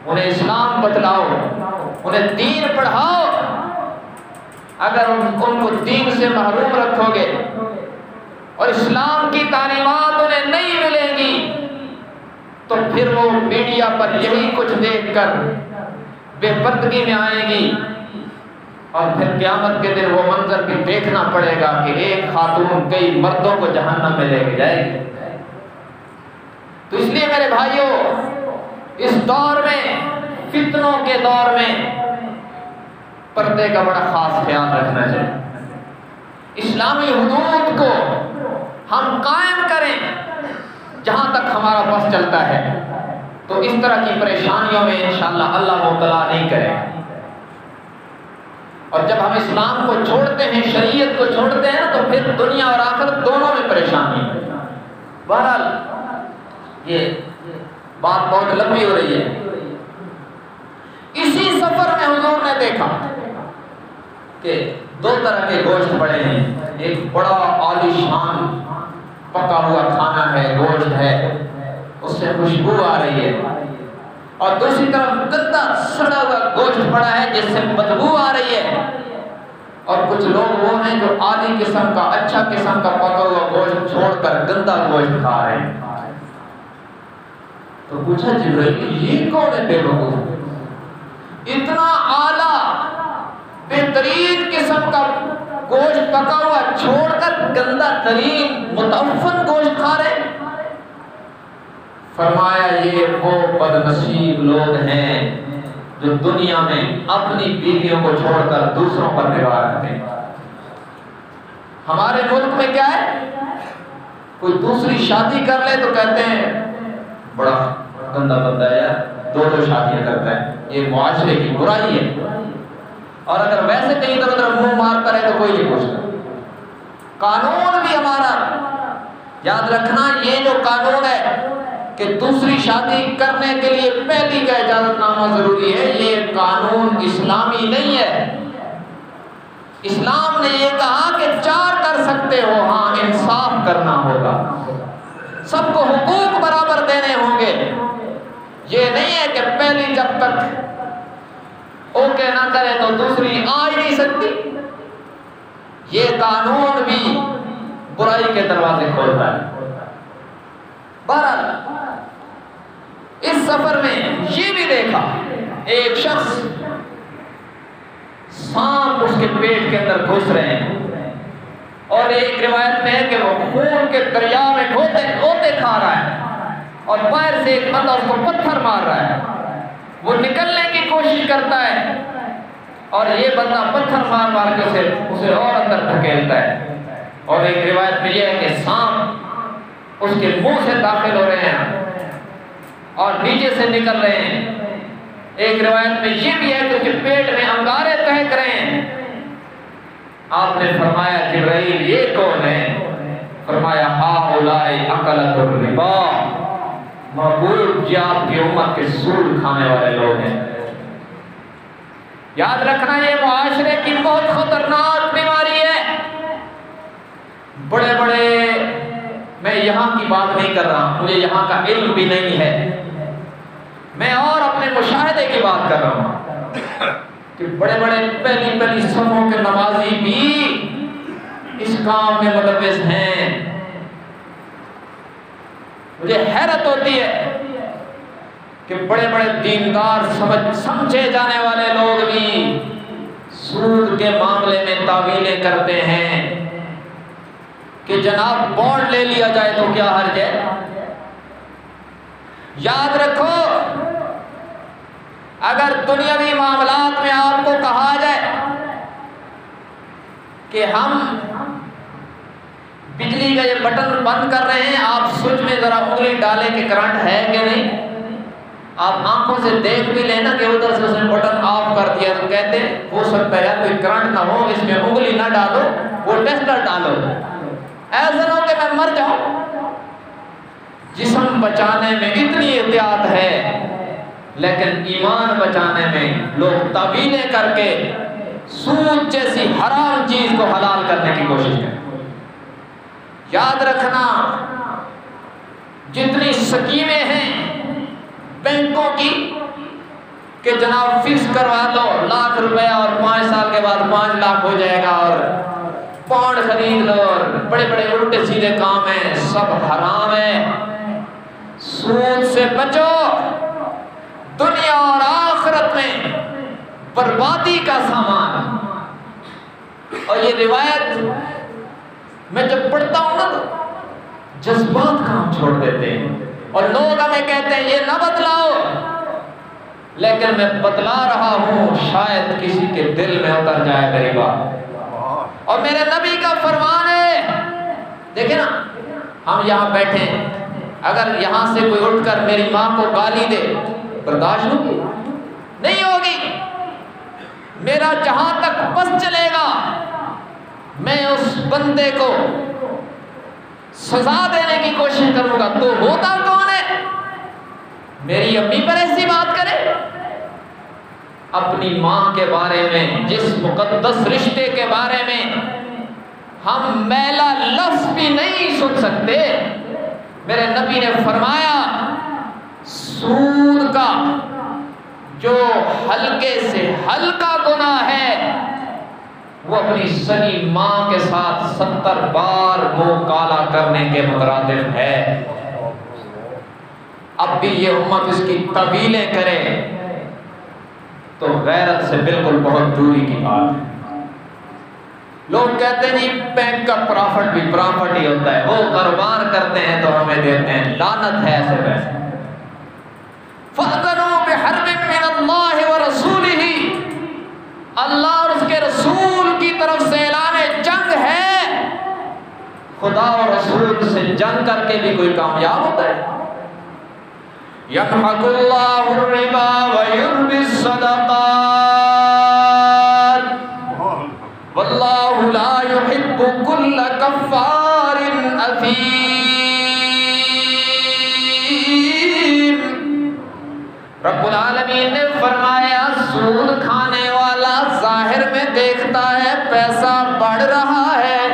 انہیں اسلام بتلاؤ، انہیں دین پڑھاؤ۔ اگر ان کو دین سے محروم رکھو گے اور اسلام کی تعلیمات انہیں نہیں ملیں گی، تو پھر وہ میڈیا پر یہی کچھ دیکھ کر بے پردگی میں آئیں گی، اور پھر قیامت کے دن وہ منظر بھی دیکھنا پڑے گا کہ ایک خاتون کئی مردوں کو جہنم میں لے کے جائے گی۔ تو اس لیے میرے بھائیوں، اس دور میں، فتنوں کے دور میں، پردے کا بڑا خاص خیال رکھنا چاہیے۔ اسلامی حدود کو ہم قائم کریں جہاں تک ہمارا بس چلتا ہے، تو اس طرح کی پریشانیوں میں انشاءاللہ اللہ مبتلا نہیں کرے۔ اور جب ہم اسلام کو چھوڑتے ہیں، شریعت کو چھوڑتے ہیں، تو پھر دنیا اور آخرت دونوں میں پریشانی ہے۔ بہرحال یہ بات بہت لمبی ہو رہی ہے۔ اسی سفر میں حضور نے دیکھا کہ 2 طرح کے گوشت پڑے ہیں، ایک بڑا عالی شان پکا ہوا کھانا ہے، گوشت ہے، اس سے خوشبو آ رہی ہے، اور دوسری طرف گندا سڑا ہوا گوشت پڑا ہے جس سے بدبو آ رہی ہے۔ اور کچھ لوگ وہ ہیں جو عالی قسم کا، اچھا قسم کا پکا ہوا گوشت چھوڑ کر گندا گوشت کھا رہے ہیں۔ تو پوچھا جبرائیل یہ کون ہے بے وقوف، اتنا اعلیٰ بہترین قسم کا گوشت پکا ہوا چھوڑ کر گندا ترین متعفن گوشت کھا رہے؟ فرمایا یہ وہ بدنصیب لوگ ہیں جو دنیا میں اپنی بیویوں کو چھوڑ کر دوسروں پر نگاہ رکھتے ہیں۔ ہمارے ملک میں کیا ہے، کوئی دوسری شادی کر لے تو کہتے ہیں بڑا گندا بندہ ہے یار، 2 شادیاں کرتا ہے، یہ معاشرے کی برائی ہے۔ اور اگر ویسے کہیں ادھر ادھر منہ مارتا رہے تو کوئی نہیں پوچھتا۔ قانون بھی ہمارا یاد رکھنا، یہ جو قانون ہے کہ دوسری شادی کرنے کے لیے پہلی کا اجازت نامہ ضروری ہے، یہ قانون اسلامی نہیں ہے۔ اسلام نے یہ کہا کہ 4 کر سکتے ہو، ہاں انصاف کرنا ہوگا، سب کو حقوق برابر دینے ہوں گے۔ یہ نہیں ہے کہ پہلی جب تک اوکے نہ کرے تو دوسری آ ہی نہیں سکتی۔ یہ قانون بھی برائی کے دروازے کھولتا ہے۔ بہرحال اس سفر میں یہ بھی دیکھا، ایک شخص سانپ اس کے پیٹ کے اندر گھس رہے ہیں، اور ایک روایت میں ہے کہ وہ خون کے دریا میں غوطے کھا رہا ہے، اور باہر سے ایک بندہ اس کو پتھر مار رہا ہے، وہ نکلنے کی کوشش کرتا ہے، اور یہ بندہ پتھر مار مار کے اسے اور اندر دھکیلتا ہے۔ اور ایک روایت میں یہ ہے کہ سانپ اس کے منہ سے داخل ہو رہے ہیں اور نیچے سے نکل رہے ہیں۔ ایک روایت میں یہ بھی ہے کہ پیٹ میں انگارے تہک رہے ہیں۔ آپ نے فرمایا جبرائیل یہ کون ہے؟ فرمایا ہؤلاء اکلۃ الربا، محبوب جی آپ کی امت کے سود کھانے والے لوگ ہیں۔ یاد رکھنا یہ معاشرے کی بہت خطرناک بیماری ہے۔ بڑے بڑے، میں یہاں کی بات نہیں کر رہا، مجھے یہاں کا علم بھی نہیں ہے، میں اور اپنے مشاہدے کی بات کر رہا ہوں کہ بڑے بڑے پہلی صفوں کے نمازی بھی اس کام میں ملوث ہیں۔ مجھے حیرت ہوتی ہے کہ بڑے بڑے دیندار سمجھے جانے والے لوگ بھی سود کے معاملے میں تعویلیں کرتے ہیں کہ جناب بانڈ لے لیا جائے تو کیا حرج ہے۔ یاد رکھو اگر دنیاوی معاملات میں آپ کو کہا جائے کہ ہم بجلی کا یہ بٹن بند کر رہے ہیں، آپ سوئچ میں ذرا انگلی ڈالیں کہ کرنٹ ہے کہ نہیں، آپ آنکھوں سے دیکھ بھی لینا کہ ادھر سے اس نے بٹن آف کر دیا، تو کہتے ہیں ہو سکتا ہے کوئی کرنٹ نہ ہو، اس میں انگلی نہ ڈالو، وہ ٹیسٹر ڈالو، ایسا نہ ہو کہ میں مر جاؤں۔ جسم بچانے میں اتنی احتیاط ہے، لیکن ایمان بچانے میں لوگ تعویلیں کر کے سود جیسی حرام چیز کو حلال کرنے کی کوشش کریں۔ یاد رکھنا جتنی سکیمیں ہیں بینکوں کی کہ جناب فکس کروا لو ₹1,00,000 اور 5 سال کے بعد 5 لاکھ ہو جائے گا، اور بانڈ خرید لو، اور بڑے بڑے الٹے سیدھے کام ہیں، سب حرام ہے۔ سود سے بچو، دنیا اور آخرت میں بربادی کا سامان۔ اور یہ روایت میں جب پڑھتا ہوں نا تو جذبات کام چھوڑ دیتے ہیں، اور لوگ ہمیں کہتے ہیں یہ نہ بدلاؤ، لیکن میں بدلا رہا ہوں، شاید کسی کے دل میں اتر جائے میری بات۔ اور میرے نبی کا فرمان ہے، دیکھیں نا ہم یہاں بیٹھے ہیں، اگر یہاں سے کوئی اٹھ کر میری ماں کو گالی دے برداشت ہوگی؟ نہیں ہوگی۔ میرا جہاں تک بس چلے گا میں اس بندے کو سزا دینے کی کوشش کروں گا، تو ہوتا کون ہے؟ میری امی پر ایسی بات کرے؟ اپنی ماں کے بارے میں، جس مقدس رشتے کے بارے میں ہم میلا لفظ بھی نہیں سن سکتے، میرے نبی نے فرمایا سود کا جو ہلکے سے ہلکا گناہ ہے وہ اپنی سگی ماں کے ساتھ 70 بار منہ کالا کرنے کے مترادف ہے۔ اب بھی یہ امت اس کی طویلیں کرے تو غیرت سے بالکل بہت دوری کی بات ہے۔ لوگ کہتے ہیں نہیں بینک کا پرافٹ بھی پرافٹ ہی ہوتا ہے، وہ کاروبار کرتے ہیں تو ہمیں دیتے ہیں، لعنت ہے ایسے پیسے۔ فَأْذَنُوا بِحَرْبٍ مِّنَ اللَّهِ وَرَسُولِهِ، اللہ اور اس کے رسول کی طرف سے اعلان جنگ ہے۔ خدا اور رسول سے جنگ کر کے بھی کوئی کامیاب ہوتا ہے؟ يَمْحَقُ اللَّهُ الرِّبَا وَيُرْبِي الصَّدَقَاتِ وَاللَّهُ لَا يُحِبُّ كُلَّ كَفَّارٍ أَثِيمٍ۔ رب العالمین نے فرمایا سود کھانے والا ظاہر میں دیکھتا ہے پیسہ بڑھ رہا ہے،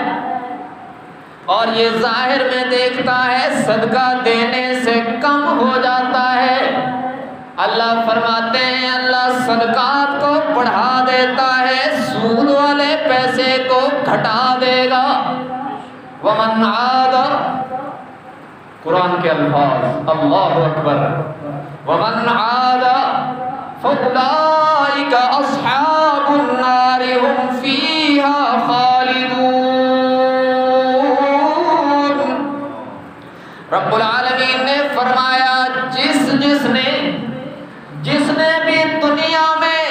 اور یہ ظاہر میں دیکھتا ہے صدقہ دینے سے کم ہو جاتا ہے۔ اللہ فرماتے ہیں اللہ صدقات کو بڑھا دیتا ہے، سود والے پیسے کو گھٹا دے گا۔ وَمَنْ عَادَ، قرآن کے الفاظ، اللہ اکبر، وَمَنْ عَادَ فَأُولَئِكَ أَصْحَابُ النَّارِ هُمْ فِيهَا خَالِدُونَ۔ رب العالمین نے فرمایا جس نے بھی دنیا میں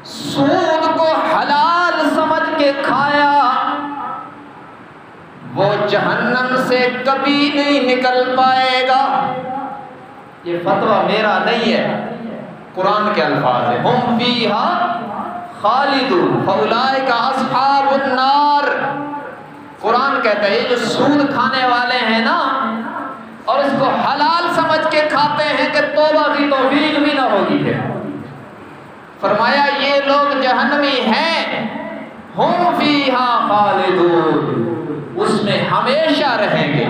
سود جہنم سے کبھی نہیں نکل پائے گا۔ یہ فتویٰ میرا نہیں ہے، قرآن کے الفاظ ہیں، ہم فیہا خالدون فاولئک اصحاب النار۔ قرآن کہتا ہے یہ جو سود کھانے والے ہیں نا اور اس کو حلال سمجھ کے کھاتے ہیں کہ توبہ کی توفیق بھی نہ ہوگی پھر، فرمایا یہ لوگ جہنمی ہیں، ہم فیہا خالدون، اس میں ہمیشہ رہیں گے،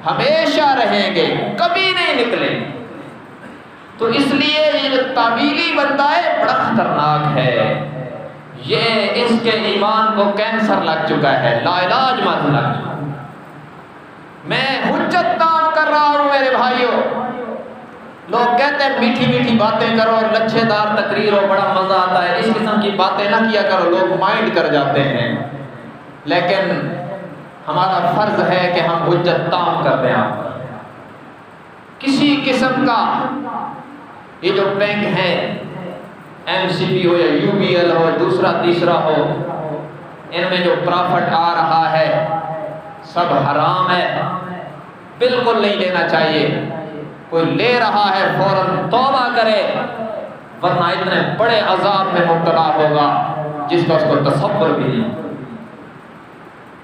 ہمیشہ رہیں گے، کبھی نہیں نکلیں گے۔ تو اس لیے یہ جو تعویلی بندہ ہے بڑا خطرناک ہے، یہ اس کے ایمان کو کینسر لگ چکا ہے، لا علاج مت لگ چکا۔ میں حجت کام کر رہا ہوں میرے بھائیوں، لوگ کہتے ہیں میٹھی میٹھی باتیں کرو اور لچھے دار تقریر ہو، بڑا مزہ آتا ہے، اس قسم کی باتیں نہ کیا کرو، لوگ مائنڈ کر جاتے ہیں، لیکن ہمارا فرض ہے کہ ہم حجت تام کر دیں آپ پر۔ کسی قسم کا یہ جو بینک ہے، ایم سی پی ہو یا یو بی ایل ہو، دوسرا تیسرا ہو، ان میں جو پرافٹ آ رہا ہے سب حرام ہے، بالکل نہیں لینا چاہیے۔ کوئی لے رہا ہے فوراً توبہ کرے، ورنہ اتنے بڑے عذاب میں مبتلا ہوگا جس کا اس کو تصور بھی نہیں۔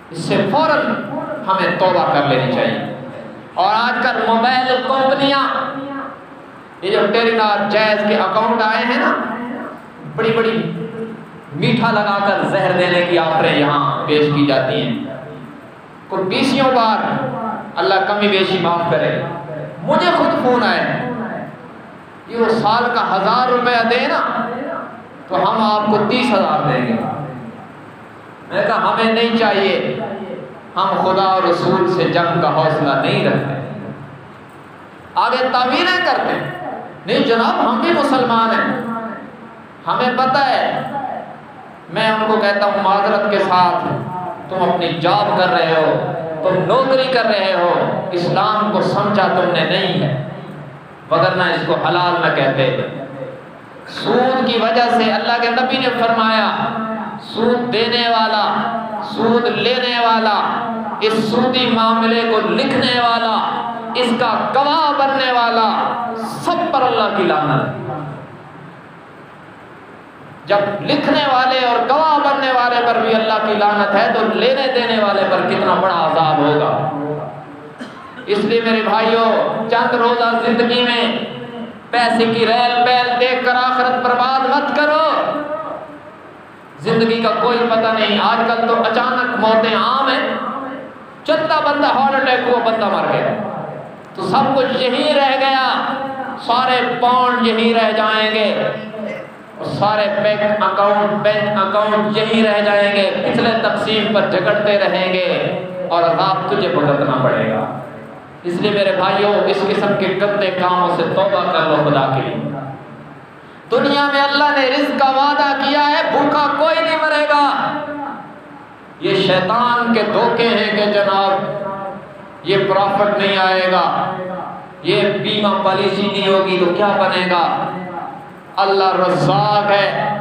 اس سے فوراً ہمیں توبہ کر لینی چاہیے۔ اور آج کل موبائل کمپنیاں یہ جو ٹیلی-نار جیز کے اکاؤنٹ آئے ہیں نا، بڑی بڑی میٹھا لگا کر زہر دینے کی آفریں یہاں پیش کی جاتی ہیں، کوئی 20 بار، اللہ کمی بیشی معاف کرے۔ مجھے خود فون آئے کہ وہ سال کا 1000 روپیہ دے نا تو ہم آپ کو 30,000 دیں گے۔ میں نے کہا ہمیں نہیں چاہیے، ہم خدا اور رسول سے جنگ کا حوصلہ نہیں رکھتے۔ آگے تعویلیں کرتے ہیں، نہیں جناب ہم بھی مسلمان ہیں، ہمیں پتہ ہے۔ میں ان کو کہتا ہوں معذرت کے ساتھ، تم اپنی جاب کر رہے ہو، تم نوکری کر رہے ہو، اسلام کو سمجھا تم نے نہیں ہے، وگرنہ اس کو حلال نہ کہتے۔ سود کی وجہ سے اللہ کے نبی نے فرمایا سود دینے والا، سود لینے والا، اس سودی معاملے کو لکھنے والا، اس کا گواہ بننے والا، سب پر اللہ کی لعنت ہے۔ جب لکھنے والے اور گواہ بننے والے پر بھی اللہ کی لعنت ہے تو لینے دینے والے پر کتنا بڑا عذاب ہوگا۔ اس لیے میرے بھائیوں، چند روزہ زندگی میں پیسے کی ریل پیل دیکھ کر آخرت برباد مت کرو۔ زندگی کا کوئی پتہ نہیں، آج کل تو اچانک موتیں عام ہیں، چلتا بندہ ہارٹ اٹیک ہوا، بندہ مر گیا، تو سب کچھ یہی رہ گیا، سارے پاؤنڈ یہی رہ جائیں گے، سارے بینک اکاؤنٹ یہی رہ جائیں گے، پچھلے تقسیم پر جھگڑتے رہیں گے اور عذاب تجھے بھگتنا پڑے گا۔ اس لیے میرے بھائیوں، اس قسم کے گندے کاموں سے توبہ کر لو خدا کے لیے۔ دنیا میں اللہ نے رزق کا وعدہ کیا ہے، بھوکا کوئی نہیں مرے گا۔ یہ شیطان کے دھوکے ہیں کہ جناب یہ پرافٹ نہیں آئے گا، یہ بیمہ پالیسی نہیں ہوگی تو کیا بنے گا۔ اللہ رزاق ہے،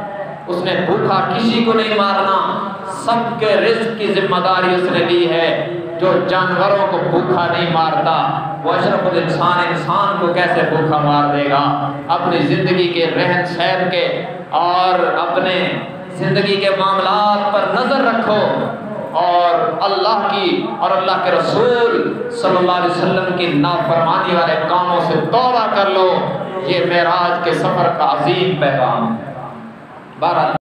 اس نے بھوکا کسی کو نہیں مارنا، سب کے رزق کی ذمہ داری اس نے لی ہے۔ جو جانوروں کو بھوکا نہیں مارتا، وہ اشرف الانسان انسان کو کیسے بھوکا مار دے گا۔ اپنی زندگی کے رہن سہن کے اور اپنے زندگی کے معاملات پر نظر رکھو اور اللہ کی اور اللہ کے رسول صلی اللہ علیہ وسلم کی نافرمانی والے کاموں سے توبہ کر لو۔ یہ معراج کے سفر کا عظیم پیغام ہے۔ بہرحال